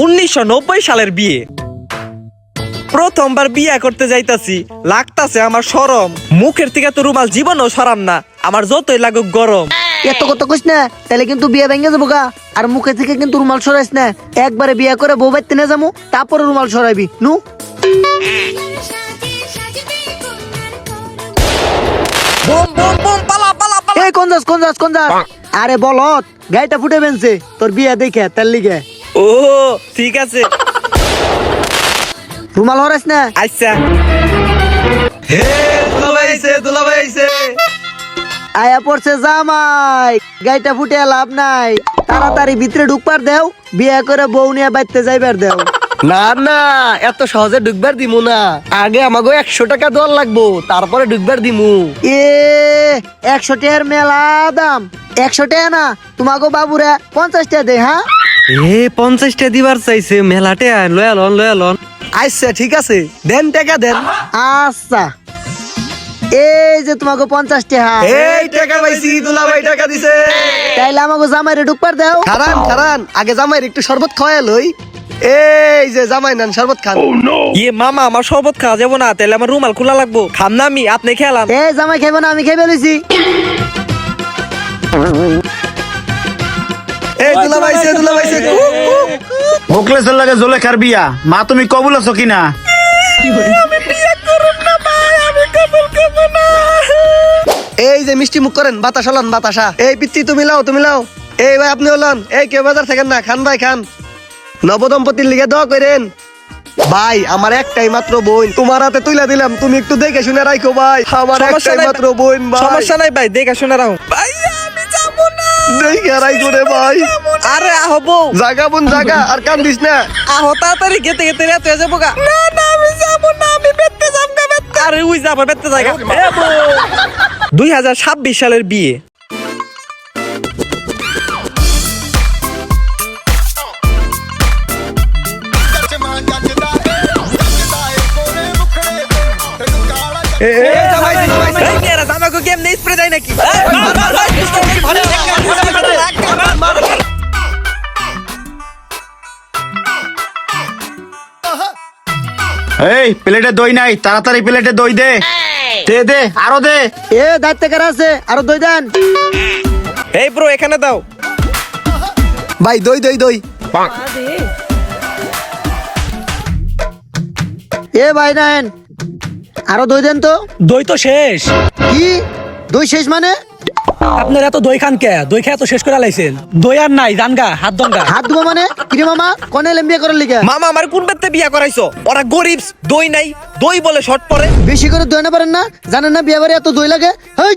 1990 সালের বিয়ে। প্রথমবার বিয়ে করতে যাইতাছি, লাগতাছে আমার শরম। মুখের থেকে তো রুমাল জীবনও সরাম না, আমার যতই লাগুক গরম। এত কথা কইস না, তাহলে কিন্তু বিয়ে ভেঙে যাবো গা। আর মুখে থেকে কিন্তু রুমাল সরাইস না। একবারে বিয়ে করে বউ বাইতে নিয়ে যাবো, তারপরে রুমাল সরাইবি নু। বুম বুম বুম, পালা পালা পালা। এই কোন যাস। আরে বলত, গাইটা ফুটে বেনছে তোর বিয়ে দেখে তার লিগে। ও ঠিক আছে, রুমাল হরাইস না। আচ্ছা। হে দুলাভাই আইছে, দুলাভাই আইছে। আয়া পড়ছে জামাই, গাইটা ফুটে লাভ নাই। তাড়াতাড়ি ভিতরে ঢুকবার দেও, বিয়ে করে বউ নিয়ে বাইতে যাইবার দেও। না না, এত সহজে ঢুকবার দিমু না। আগে আমাকে 100 টাকা দেওয়ার লাগবো, তারপরে ঢুকবার দিমু। এ 100 টাকার মেলা দাম। 100 টাকা না, তোমাকে বাবুরা 50 টাকা দে। হ্যাঁ 50টা দিবার চাইছে, মেলাটে লয়ালন। আচ্ছা ঠিক আছে, দেন টাকা দেন। আচ্ছা, এই যে তোমাকে 50 টাকা। এই টাকা পাইছি, দুলাভাই টাকা দিছে। তাইলে আমাকে জামাইরে ঢুকবার দাও। খারান, আগে জামাইর একটু শরবত খাওয়াই লই। এই যে জামাই নেন শরবত খান। ইয়ে মামা, আমার শরবত খাওয়া যাবো না, তাহলে আমার রুমাল খোলা লাগবো। খাম না আমি, আপনি খেলাম। এই জামাই খাইবো না, আমি খাই ফেলেছি। এই দুলাভাইছে। মুখলেসের লাগে জোলেখার বিয়া। মা তুমি কবুল আছো কিনা? এই যে মিষ্টি মুখ করেন, বাতাসা লন বাতাসা। এই পিত্তি তুমি লাও। এই ভাই আপনি হলেন, এই কেউ বাজার থাকেন না, খান ভাই খান। নবদম্পতির লিগে দোয়া করেন। ভাই আমার একটাই মাত্র বোন, তোমার হাতে তুইলা দিলাম, তুমি একটু দেখে শুনে রাখো ভাই। আমার একটাই মাত্র বোন ভাই। সমস্যা নাই ভাই, দেখে শুনে রাখো। ভাই আমি যাবো না। দেখে রাখো রে ভাই। আরে আহবো, জাগা বোন জাগা, আর কান্দিস না। আহো তাড়াতাড়ি, গেতে রাত হয়ে যাবো গা। না আমি যাবো না, আমি বেতে যাবো গা, বেতে। আরে উই যাবো, বেতে জায়গা। 2026 সালের বিয়ে। এই মেয়েরা জামাইকে কেমনে স্প্রে দেয় নাকি? এই প্লেটে দই নাই, তাড়াতাড়ি প্লেটে দই দে। দে আরো দে। এ দাঁত থেকে আছে, আরো দই দেন। এই ব্রো এখানে দাও। ভাই দই। এ ভাই নেন, আরো দই দেন তো। দই তো শেষ। কি দই শেষ মানে? আপনারা তো দই খান কে? দই খেয়ে তো শেষ করে লাইছেন। দই আর নাই, জানগা হাত দঙ্গা। হাত ধুবো মানে কি রে মামা? কোনে লেম্বিয়া করার লিগা? মামা আমার কোন বেতে বিয়া করাইছো? ওরা গরিব, দই নাই, দই বলে শর্ট পরে। বেশি করে দই না পারেন না? জানেন না বিয়ে বাড়ি এত দই লাগে? হেই,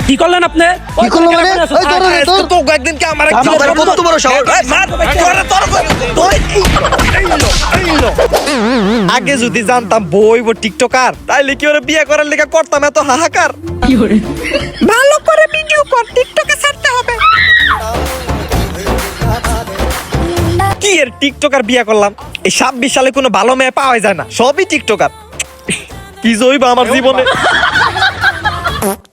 কি করলেন আপনি? কি করলো মানে? ওই ধরো রে, তোর তো একদিন কি আমার আমার কত বড় সাহস। আগে যদি জানতাম বই টিকটকার, তাইলে কি ওরা বিয়ে করার লেগে করতাম এত হাহাকার। ভালো করে ভিডিও কর, টিকটকে ছাড়তে হবে। কি এর টিকটকার বিয়ে করলাম? এই 26 সালে কোনো ভালো মেয়ে পাওয়া যায় না, সবই টিকটকার। কি জইবা আমার জীবনে।